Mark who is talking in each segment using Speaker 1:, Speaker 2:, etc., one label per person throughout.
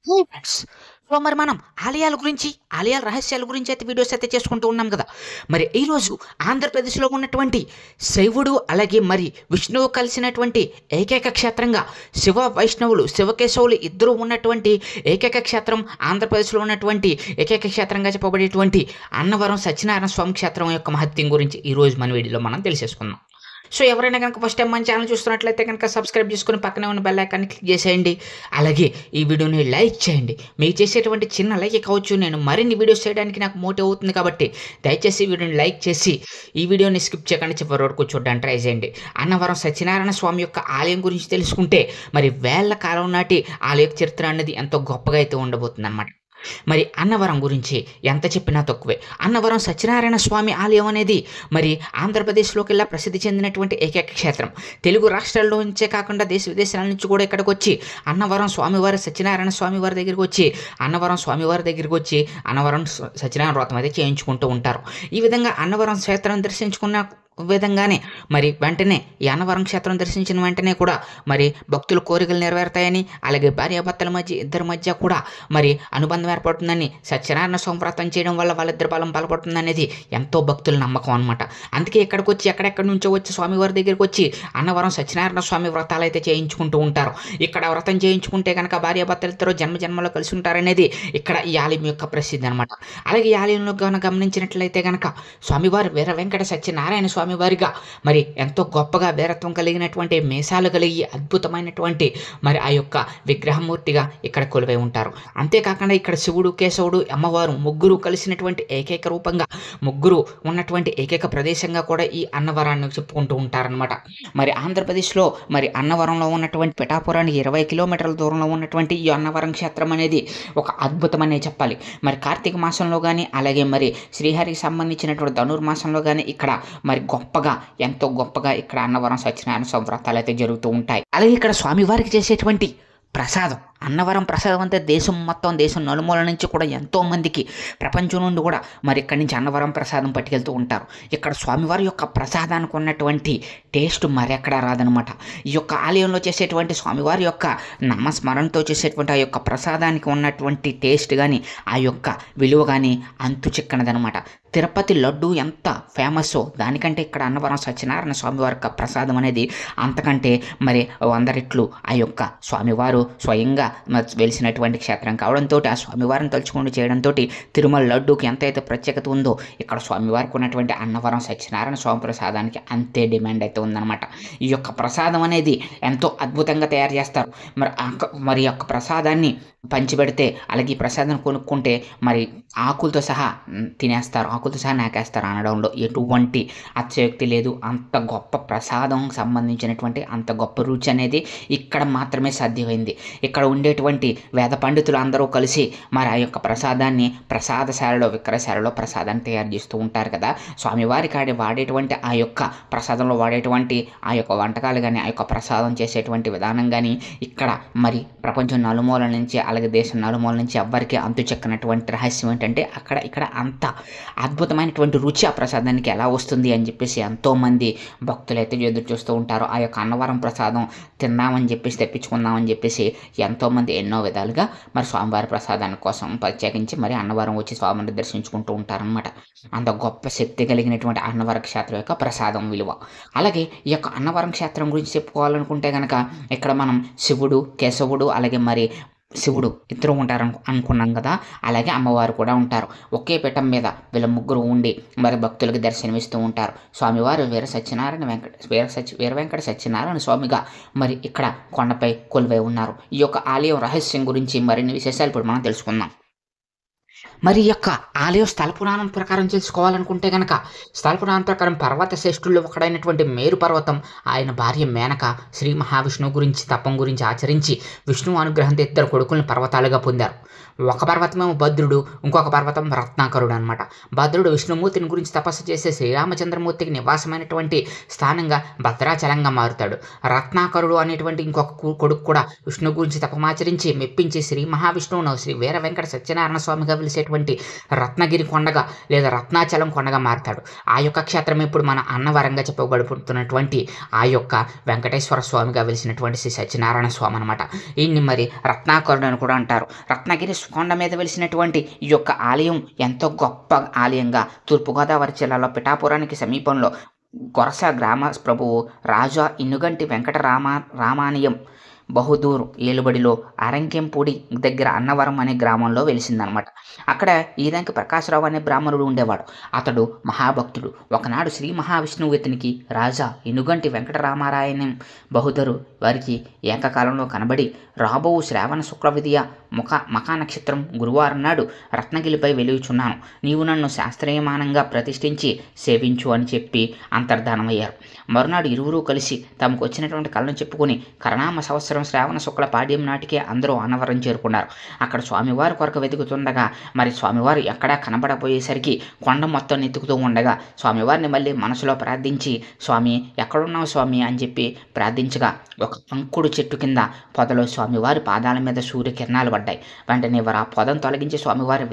Speaker 1: హే friends. So, మరి మనం ఆలయాల గురించి, ఆలయాల రహస్యాల గురించి అయితే వీడియోస్ అయితే చేసుకుంటూ ఉన్నాం గదా! మరి ఈరోజు ఆంధ్రప్రదేశ్‌లో ఉన్నటువంటి శైవుడు, అలాగే మరి విష్ణువు కలిసినటువంటి ఏకైక క్షేత్రంగా శివ, వైష్ణవులు, శివకేశవులు ఇద్దరూ ఉన్నటువంటి ఏకైక క్షేత్రం, ఆంధ్రప్రదేశ్‌లో ఉన్నటువంటి ఏకైక క్షేత్రంగా చెప్పబడేటువంటి అన్నవరం సత్యనారాయణ స్వామి క్షేత్రం యొక్క మహత్యం గురించి ఈరోజు మన వీడియోలో మనం తెలిసేసుకుందాం. సో, ఎవరైనా గనక ఫస్ట్ టైమ్ మన ఛానెల్ చూస్తున్నట్లయితే గనక సబ్స్క్రైబ్ చేసుకొని పక్కనే ఉన్న బెల్ ఐకాన్‌ని క్లిక్ చేసేయండి. అలాగే ఈ వీడియోని లైక్ చేయండి. మీరు చేసేటువంటి చిన్న లైకే కావచ్చు నేను మరిన్ని వీడియోస్ చేయడానికి నాకు మోటివ్ అవుతుంది కాబట్టి దయచేసి ఈ వీడియోని లైక్ చేసి ఈ వీడియోని స్కిప్ చేయకుండా చివరి వరకు చూడడానికి ట్రై చేయండి. అన్నవరం సత్యనారాయణ స్వామి యొక్క ఆలయం గురించి తెలుసుకుంటే మరి వేళ్ల కాలం నాటి ఆలయ చరిత్ర అనేది ఎంతో గొప్పగా అయితే ఉండబోతుందన్నమాట. మరి అన్నవరం గురించి ఎంత చెప్పినా తక్కువే. అన్నవరం సత్యనారాయణ స్వామి ఆలయం అనేది మరి ఆంధ్రప్రదేశ్‌లోకెల్లా ప్రసిద్ధి చెందినటువంటి ఏకైక క్షేత్రం. తెలుగు రాష్ట్రాల్లో నుంచే కాకుండా దేశ విదేశాల నుంచి కూడా ఇక్కడికొచ్చి అన్నవరం స్వామివారి సత్యనారాయణ స్వామివారి దగ్గరికొచ్చి, అన్నవరం స్వామివారి దగ్గరికొచ్చి అన్నవరం సత్యనారాయణ వ్రతం అయితే చేయించుకుంటూ ఉంటారు. ఈ విధంగా అన్నవరం క్షేత్రం దర్శించుకున్న విధంగానే మరి వెంటనే ఈ అన్నవరం క్షేత్రం దర్శించిన వెంటనే కూడా మరి భక్తుల కోరికలు నెరవేరుతాయని, అలాగే భార్యాభర్తల మధ్య ఇద్దరి మధ్య కూడా మరి అనుబంధం ఏర్పడుతుందని, సత్యనారాయణ స్వామి వ్రతం చేయడం వల్ల వాళ్ళిద్దరి బలం బలపడుతుందనేది ఎంతో భక్తుల నమ్మకం అనమాట. అందుకే ఇక్కడికొచ్చి ఎక్కడెక్కడి నుంచో వచ్చి స్వామివారి దగ్గరికొచ్చి అన్నవరం సత్యనారాయణ స్వామి వ్రతాలైతే చేయించుకుంటూ ఉంటారు. ఇక్కడ వ్రతం చేయించుకుంటే గనక భార్యాభర్తలిద్దరూ జన్మలో కలిసి ఉంటారనేది ఇక్కడ ఈ ఆలయం యొక్క ప్రసిద్ధి అనమాట. అలాగే ఈ ఆలయంలో గమనించినట్లయితే గనక స్వామివారు వీర వెంకట సత్యనారాయణ స్వామివారిగా మరి ఎంతో గొప్పగా వీరత్వం కలిగినటువంటి మీసాలు కలిగి అద్భుతమైనటువంటి మరి ఆ యొక్క విగ్రహమూర్తిగా ఇక్కడ కొలువై ఉంటారు. అంతేకాకుండా ఇక్కడ శివుడు, కేశవుడు, అమ్మవారు ముగ్గురు కలిసినటువంటి ఏకైక రూపంగా, ముగ్గురు ఉన్నటువంటి ఏకైక ప్రదేశంగా కూడా ఈ అన్నవరాన్ని చెప్పుకుంటూ ఉంటారనమాట. మరి ఆంధ్రప్రదేశ్‌లో మరి అన్నవరంలో ఉన్నటువంటి పిఠాపురానికి 20 కిలోమీటర్ల దూరంలో ఉన్నటువంటి ఈ అన్నవరం క్షేత్రం అనేది ఒక అద్భుతమనే చెప్పాలి. మరి కార్తీక మాసంలో గాని, అలాగే మరి శ్రీహరికి సంబంధించినటువంటి ధనుర్మాసంలో గాని ఇక్కడ మరి గొప్పగా, ఎంతో గొప్పగా ఇక్కడ అన్నవరం సత్యనారాయణ స్వామి వ్రతాలైతే జరుగుతూ ఉంటాయి. అలాగే ఇక్కడ స్వామివారికి చేసేటువంటి ప్రసాదం, అన్నవరం ప్రసాదం అంటే దేశం నలుమూలల నుంచి కూడా ఎంతోమందికి ప్రపంచం నుండి కూడా మరి ఇక్కడి నుంచి అన్నవరం ప్రసాదం పట్టుకెళ్తూ ఉంటారు. ఇక్కడ స్వామివారి యొక్క ప్రసాదానికి ఉన్నటువంటి టేస్ట్ మరెక్కడా రాదనమాట. ఈ యొక్క ఆలయంలో చేసేటువంటి స్వామివారి యొక్క నామస్మరణతో చేసేటువంటి ఆ యొక్క ప్రసాదానికి ఉన్నటువంటి టేస్ట్ కానీ, ఆ యొక్క విలువ కానీ అంతు చిక్కనదనమాట. తిరుపతి లడ్డు ఎంత ఫేమస్సో దానికంటే ఇక్కడ అన్నవరం సత్యనారాయణ స్వామివారి యొక్క ప్రసాదం అనేది అంతకంటే మరి 100 రెట్లు ఆ యొక్క స్వామివారు స్వయంగా వెలిసినటువంటి క్షేత్రం కావడంతో ఆ స్వామివారిని తలుచుకుంటూ చేయడంతో తిరుమల లడ్డూకి ఎంతైతే ప్రత్యేకత ఉందో ఇక్కడ స్వామివారికి ఉన్నటువంటి అన్నవరం సత్యనారాయణ స్వామి ప్రసాదానికి అంతే డిమాండ్ అయితే ఉందన్నమాట. ఈ యొక్క ప్రసాదం అనేది ఎంతో అద్భుతంగా తయారు చేస్తారు. మరి యొక్క ప్రసాదాన్ని పంచిపెడితే, అలాగే ఈ ప్రసాదం కొనుక్కుంటే మరి ఆకులతో సహా తినేస్తారు, ఆకులతో సహా నాకేస్తారు అనడంలో ఎటువంటి అతిశయోక్తి లేదు. అంత గొప్ప ప్రసాదం సంబంధించినటువంటి అంత గొప్ప రుచి అనేది ఇక్కడ మాత్రమే సాధ్యమైంది. ఇక్కడ ఉండేటువంటి వేద పండితులు అందరూ కలిసి మరి ఆ యొక్క ప్రసాదాన్ని ప్రసాదశాలలో, విక్రయశాలలో ప్రసాదాన్ని తయారు చేస్తూ ఉంటారు కదా. స్వామివారి కాడి వాడేటువంటి ఆ యొక్క ప్రసాదంలో వాడేటువంటి ఆ యొక్క వంటకాలు కానీ, ఆ యొక్క ప్రసాదం చేసేటువంటి విధానం కానీ ఇక్కడ మరి ప్రపంచం నలుమూల నుంచి, అలాగే దేశం నలుమూల నుంచి ఎవ్వరికి అంతు చెక్కనటువంటి రహస్యం ఏంటంటే ఇక్కడ అంత అద్భుతమైనటువంటి రుచి ఆ ప్రసాదానికి ఎలా వస్తుంది అని చెప్పేసి ఎంతోమంది భక్తులైతే ఎదురు చూస్తూ ఉంటారు. ఆ యొక్క అన్నవరం ప్రసాదం తిందామని చెప్పేసి, తెప్పించుకుందామని చెప్పేసి ఎంతోమంది ఎన్నో విధాలుగా మరి స్వామివారి ప్రసాదాన్ని కోసం ప్రత్యేకించి మరి అన్నవరం వచ్చి స్వామిని దర్శించుకుంటూ ఉంటారనమాట. అంత గొప్ప శక్తి కలిగినటువంటి అన్నవరం క్షేత్రం యొక్క ప్రసాదం విలువ. అలాగే ఈ యొక్క అన్నవరం క్షేత్రం గురించి చెప్పుకోవాలనుకుంటే కనుక ఇక్కడ మనం శివుడు, కేశవుడు, అలాగే మరి శివుడు ఇద్దరు ఉంటారు అనుకున్నాం కదా. అలాగే అమ్మవారు కూడా ఉంటారు. ఒకే పీఠం మీద వీళ్ళ ముగ్గురు ఉండి మరి భక్తులకు దర్శనమిస్తూ ఉంటారు. స్వామివారు వీర వెంకట సత్యనారాయణ స్వామిగా మరి ఇక్కడ కొండపై కొలువై ఉన్నారు. ఈ యొక్క ఆలయం రహస్యం గురించి మరిన్ని విశేషాలు ఇప్పుడు మనం తెలుసుకుందాం. మరి యొక్క ఆలయం స్థల పురాణం ప్రకారం తెలుసుకోవాలనుకుంటే గనక, స్థల పురాణం ప్రకారం పర్వత శ్రేష్ఠుల్లో ఒకడైనటువంటి మేరు పర్వతం, ఆయన భార్య మేనక శ్రీ మహావిష్ణువు గురించి తపం గురించి ఆచరించి విష్ణువు అనుగ్రహంతో ఇద్దరు కొడుకుల్ని పర్వతాలుగా పొందారు. ఒక పర్వతమేమో భద్రుడు, ఇంకొక పర్వతం రత్నాకరుడు అనమాట. భద్రుడు విష్ణుమూర్తిని గురించి తపస్సు చేసే శ్రీరామచంద్రమూర్తికి నివాసమైనటువంటి స్థానంగా భద్రాచలంగా మారుతాడు. రత్నాకరుడు అనేటువంటి ఇంకొక కొడుకు కూడా విష్ణు గురించి తపమాచరించి మెప్పించి శ్రీ మహావిష్ణువును శ్రీ వీర వెంకట సత్యనారాయణ స్వామిగా పిలిచేటువంటి ఉండేటటువంటి రత్నగిరి కొండగా లేదా రత్నాచలం కొండగా మారతాడు. ఆ యొక్క క్షేత్రం ఇప్పుడు మన అన్నవరంగా చెప్పబడుతున్నటువంటి ఆ యొక్క వెంకటేశ్వర స్వామిగా వెలిసినటువంటి శ్రీ సత్యనారాయణ స్వామి అనమాట. ఈయన్ని మరి రత్నాకరుడు అని కూడా అంటారు. రత్నగిరి కొండ మీద వెలిసినటువంటి ఈ యొక్క ఆలయం ఎంతో గొప్ప ఆలయంగా తూర్పుగోదావరి జిల్లాలో పిఠాపురానికి సమీపంలో గొరస గ్రామ ప్రభువు రాజా ఇనుగంటి రామానియం బహదూర్ ఏలుబడిలో అరంకెంపూడి దగ్గర అన్నవరం అనే గ్రామంలో వెలిసిందనమాట. అక్కడ ఈదంకి ప్రకాశరావు అనే బ్రాహ్మణుడు ఉండేవాడు. అతడు మహాభక్తుడు. ఒకనాడు శ్రీ మహావిష్ణువు ఇతనికి రాజా ఇనుగంటి వెంకటరామారాయణం బహదూరు వారికి ఏకకాలంలో కనబడి రాబో శ్రావణ శుక్ల విధియ మఖా నక్షత్రం గురువారం నాడు రత్నగిరిపై వెలుగుచున్నాను, నీవు నన్ను శాస్త్రీయమానంగా ప్రతిష్ఠించి సేవించు అని చెప్పి అంతర్ధానమయ్యారు. మరునాడు ఇరువురూ కలిసి తమకు వచ్చినటువంటి కళను చెప్పుకుని కరణామ సంవత్సరం శ్రావణ శుక్ల పాడ్యం నాటికే అందరూ అన్నవరం చేరుకున్నారు. అక్కడ స్వామివారి కొరకు వెతుకుతుండగా మరి స్వామివారు ఎక్కడా కనబడపోయేసరికి కొండ మొత్తం ఎత్తుకుతూ ఉండగా స్వామివారిని మళ్ళీ మనసులో ప్రార్థించి స్వామి ఎక్కడున్నావు స్వామి అని చెప్పి ప్రార్థించగా ఒక అంకుడు చెట్టు కింద పొదలో స్వామివారి పాదాల మీద సూర్యకిరణాలు పడ్డాయి. వెంటనే వారు ఆ పొదను తొలగించి స్వామివారి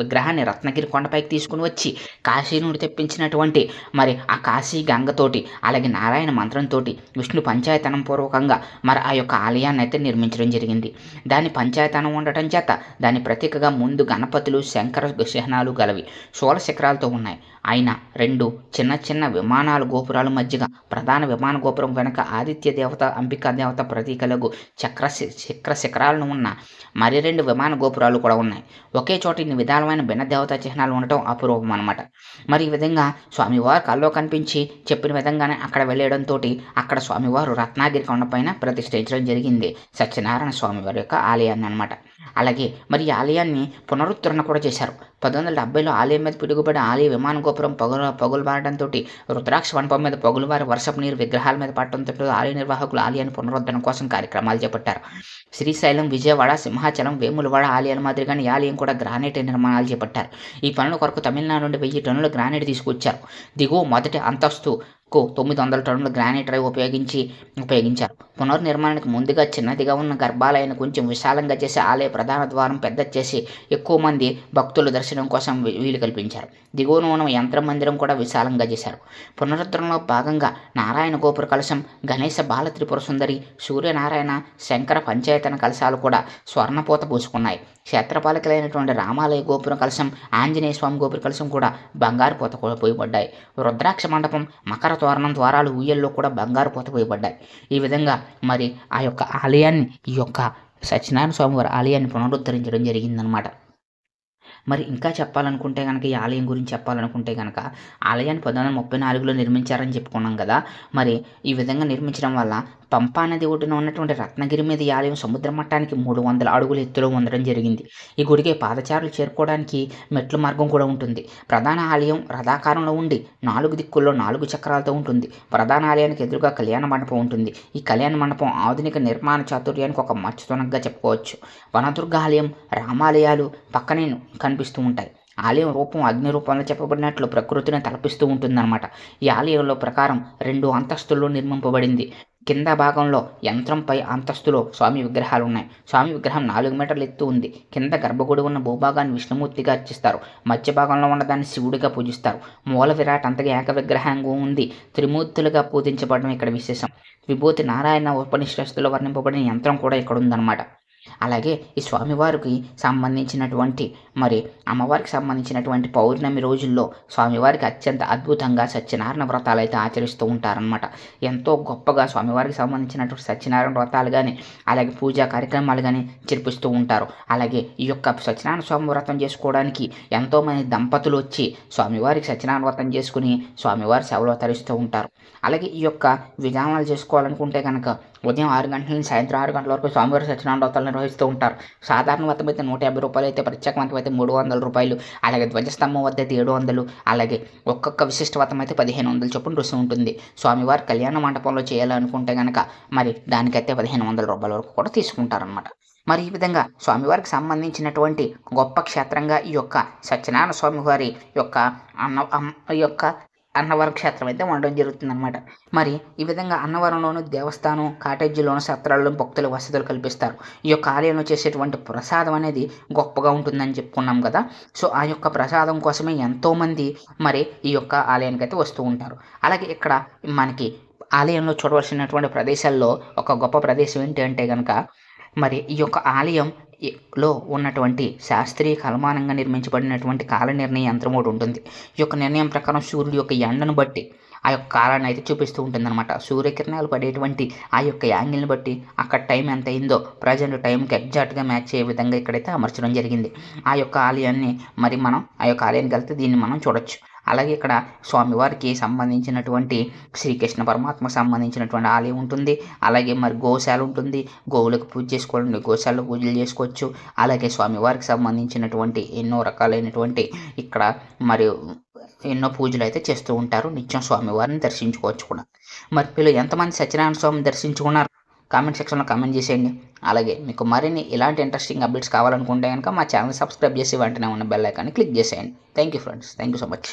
Speaker 1: విగ్రహాన్ని రత్నగిరి కొండపైకి తీసుకుని వచ్చి కాశీ నుండి తెప్పించినటువంటి మరి ఆ కాశీ గంగతోటి అలాగే నారాయణ మంత్రంతో విష్ణు పంచాయతనం పూర్వకంగా మరి ఆ యొక్క ఆలయాన్ని అయితే నిర్మించడం జరిగింది. దాని పంచాయతనం ఉండటం చేత దాని ప్రతీకగా ముందు గణపతులు శంకర చిహ్నాలు గలవి శూల శిఖరాలతో ఉన్నాయి. అయినా రెండు చిన్న చిన్న విమానాలు గోపురాల మధ్యగా ప్రధాన విమాన గోపురం వెనక ఆదిత్య దేవత అంబికా దేవత ప్రతీకలకు చక్ర శిఖరాలను ఉన్న మరి రెండు విమాన గోపురాలు కూడా ఉన్నాయి. ఒకే చోట ఇన్ని విధాలమైన భిన్న దేవతా చిహ్నాలు ఉండటం అపూర్వం అనమాట. మరి ఈ విధంగా స్వామివారు కల్లో కనిపించి చెప్పిన విధంగానే అక్కడ వెళ్ళడంతో అక్కడ స్వామివారు రత్నాగిరి కొండపైన ప్రతిష్ఠించడం జరిగింది సత్యనారాయణ స్వామివారి యొక్క ఆలయాన్ని అనమాట. అలాగే మరి ఈ ఆలయాన్ని పునరుద్ధరణ కూడా చేశారు. 1970లో ఆలయం మీద పిడుగుపడి ఆలయ విమాన గోపురం పగులు బారడంతో రుద్రాక్ష మండపం మీద పగులువారి వర్షపు నీరు విగ్రహాల మీద పట్టడంతో ఆలయ నిర్వాహకులు ఆలయాన్ని పునరుద్ధరణ కోసం కార్యక్రమాలు చేపట్టారు. శ్రీశైలం, విజయవాడ, సింహాచలం, వేములవాడ ఆలయాల మాదిరిగానే ఈ ఆలయం కూడా గ్రానైట్ నిర్మాణాలు చేపట్టారు. ఈ పనుల కొరకు తమిళనాడు నుండి 1000 టన్నుల గ్రానైట్ తీసుకొచ్చారు. దిగువ మొదటి అంతస్తు 900 టన్నుల గ్రానైట్ రాయి ఉపయోగించారు. పునర్నిర్మాణానికి ముందుగా చిన్నదిగా ఉన్న గర్భాలయాన్ని కొంచెం విశాలంగా చేసి ఆలయ ప్రధాన ద్వారం పెద్ద చేసి ఎక్కువ మంది భక్తుల దర్శనం కోసం వీలు కల్పించారు. దిగువన ఉన్న యంత్ర మందిరం కూడా విశాలంగా చేశారు. పునరుద్ధరణలో భాగంగా నారాయణ గోపుర కలశం, గణేశ బాల త్రిపుర సుందరి, సూర్యనారాయణ, శంకర పంచాయతన కలశాలు కూడా స్వర్ణపూత పూసుకున్నాయి. క్షేత్రపాలకులైనటువంటి రామాలయ గోపుర కలశం, ఆంజనేయ స్వామి గోపుర కలశం కూడా బంగారు పూత కూడా పోయబడ్డాయి. రుద్రాక్ష మండపం, మకర తోరణం ద్వారాలు, ఊయల్లో కూడా బంగారు పూత పోయబడ్డాయి. ఈ విధంగా మరి ఆ యొక్క ఆలయాన్ని ఈ యొక్క సత్యనారాయణ స్వామి వారి ఆలయాన్ని పునరుద్ధరించడం జరిగిందనమాట. మరి ఇంకా చెప్పాలనుకుంటే కనుక ఈ ఆలయం గురించి చెప్పాలనుకుంటే కనుక ఆలయాన్ని 1934లో నిర్మించారని చెప్పుకున్నాం కదా. మరి ఈ విధంగా నిర్మించడం వల్ల పంపా నది ఒడ్డున ఉన్నటువంటి రత్నగిరి మీద ఈ ఆలయం సముద్ర మట్టానికి 300 అడుగుల ఎత్తులో ఉండడం జరిగింది. ఈ గుడికి పాదచారులు చేరుకోవడానికి మెట్ల మార్గం కూడా ఉంటుంది. ప్రధాన ఆలయం రథాకారంలో ఉండి 4 దిక్కుల్లో 4 చక్రాలతో ఉంటుంది. ప్రధాన ఆలయానికి ఎదురుగా కళ్యాణ మండపం ఉంటుంది. ఈ కళ్యాణ మండపం ఆధునిక నిర్మాణ చాతుర్యానికి ఒక మచ్చుతనంగా చెప్పుకోవచ్చు. వనదుర్గ ఆలయం, రామాలయాలు పక్కనే కనిపిస్తూ ఉంటాయి. ఆలయం రూపం అగ్ని రూపంలో చెప్పబడినట్లు ప్రకృతిని తలపిస్తూ ఉంటుందన్నమాట. ఈ ఆలయంలో ప్రకారం 2 అంతస్తుల్లో నిర్మింపబడింది. కింద భాగంలో యంత్రంపై అంతస్తులో స్వామి విగ్రహాలు ఉన్నాయి. స్వామి విగ్రహం 4 మీటర్ల ఎత్తు ఉంది. కింద గర్భగుడి ఉన్న భూభాగాన్ని విష్ణుమూర్తిగా అర్చిస్తారు. మధ్య భాగంలో ఉన్నదాన్ని శివుడిగా పూజిస్తారు. మూల విరాట్ అంతగా ఏక విగ్రహంగా ఉంది. త్రిమూర్తులుగా పూజించబడడం ఇక్కడ విశేషం. విభూతి నారాయణ ఉపనిషత్తులో వర్ణింపబడిన యంత్రం కూడా ఇక్కడ ఉందన్నమాట. అలాగే ఈ స్వామివారికి సంబంధించినటువంటి మరి అమ్మవారికి సంబంధించినటువంటి పౌర్ణమి రోజుల్లో స్వామివారికి అత్యంత అద్భుతంగా సత్యనారాయణ వ్రతాలు అయితే ఆచరిస్తూ ఉంటారనమాట. ఎంతో గొప్పగా స్వామివారికి సంబంధించినటువంటి సత్యనారాయణ వ్రతాలు కానీ అలాగే పూజా కార్యక్రమాలు కానీ జరిపిస్తూ ఉంటారు. అలాగే ఈ యొక్క సత్యనారాయణ స్వామి వ్రతం చేసుకోవడానికి ఎంతోమంది దంపతులు వచ్చి స్వామివారికి సత్యనారాయణ వ్రతం చేసుకుని స్వామివారి సేవలో తరిస్తూ ఉంటారు. అలాగే ఈ యొక్క విధానాలు చేసుకోవాలనుకుంటే కనుక ఉదయం 6 గంటల నుంచి సాయంత్రం 6 గంటల వరకు స్వామివారి సత్యనారాయణ వ్రతాలు నిర్వహిస్తూ ఉంటారు. సాధారణ వ్రతం అయితే 150 రూపాయలు అయితే, ప్రత్యేక వ్రతం అయితే 300 రూపాయలు, అలాగే ధ్వజస్తంభం వద్ద అయితే 700, అలాగే ఒక్కొక్క విశిష్ట వ్రతం అయితే 1500 చొప్పున రుసుము ఉంటుంది. స్వామివారి కళ్యాణ మండపంలో చేయాలనుకుంటే కనుక మరి దానికైతే 1500 రూపాయల వరకు కూడా తీసుకుంటారనమాట. మరి ఈ విధంగా స్వామివారికి సంబంధించినటువంటి గొప్ప క్షేత్రంగా ఈ యొక్క సత్యనారాయణ స్వామివారి యొక్క అన్నవరం క్షేత్రం అయితే ఉండడం జరుగుతుందన్నమాట. మరి ఈ విధంగా అన్నవరంలోను దేవస్థానం, కాటేజీలోను, సత్రాల్లో భక్తుల వసతులు కల్పిస్తారు. ఈ యొక్క ఆలయంలో చేసేటువంటి ప్రసాదం అనేది గొప్పగా ఉంటుందని చెప్పుకున్నాం కదా! సో, ఆ యొక్క ప్రసాదం కోసమే ఎంతోమంది మరి ఈ యొక్క ఆలయానికైతే వస్తూ ఉంటారు. అలాగే ఇక్కడ మనకి ఆలయంలో చూడవలసినటువంటి ప్రదేశాల్లో ఒక గొప్ప ప్రదేశం ఏంటి అంటే గనక, మరి ఈ యొక్క ఆలయం లో ఉన్నటువంటి శాస్త్రీయ కలమానంగా నిర్మించబడినటువంటి కాల నిర్ణయ యంత్రం ఒకటి ఉంటుంది. ఈ యొక్క నిర్ణయం ప్రకారం సూర్యుడి యొక్క ఎండను బట్టి ఆ యొక్క కాలాన్ని అయితే చూపిస్తూ ఉంటుందన్నమాట. సూర్యకిరణాలు పడేటువంటి ఆ యొక్క యాంగిల్‌ని బట్టి అక్కడ టైం ఎంత అయిందో ప్రెజెంట్ టైంకి ఎగ్జాక్ట్‌గా మ్యాచ్ అయ్యే విధంగా ఇక్కడైతే అమర్చడం జరిగింది. ఆ యొక్క ఆలయాన్ని మరి మనం ఆ యొక్క ఆలయానికెళ్తే దీన్ని మనం చూడొచ్చు. అలాగే ఇక్కడ స్వామివారికి సంబంధించినటువంటి శ్రీకృష్ణ పరమాత్మకు సంబంధించినటువంటి ఆలయం ఉంటుంది. అలాగే మరి గోశాల ఉంటుంది. గోవులకు పూజ చేసుకోవాలంటే గోశాలలో పూజలు చేసుకోవచ్చు. అలాగే స్వామివారికి సంబంధించినటువంటి ఎన్నో రకాలైనటువంటి ఇక్కడ మరి ఎన్నో పూజలైతే చేస్తూ ఉంటారు. నిత్యం స్వామివారిని దర్శించుకోవచ్చు కూడా. మరి వీళ్ళు ఎంతమంది సత్యనారాయణ స్వామిని దర్శించుకున్నారు? కామెంట్ సెక్షన్‌లో కామెంట్ చేసేయండి. అలాగే మీకు మరిన్ని ఇలాంటి ఇంట్రెస్టింగ్ అప్డేట్స్ కావాలనుకుంటే గనుక మా ఛానెల్‌ని సబ్స్క్రైబ్ చేసి వెంటనే ఉన్న బెల్ ఐకాన్‌ని క్లిక్ చేసేయండి. Thank you friends. Thank you so much.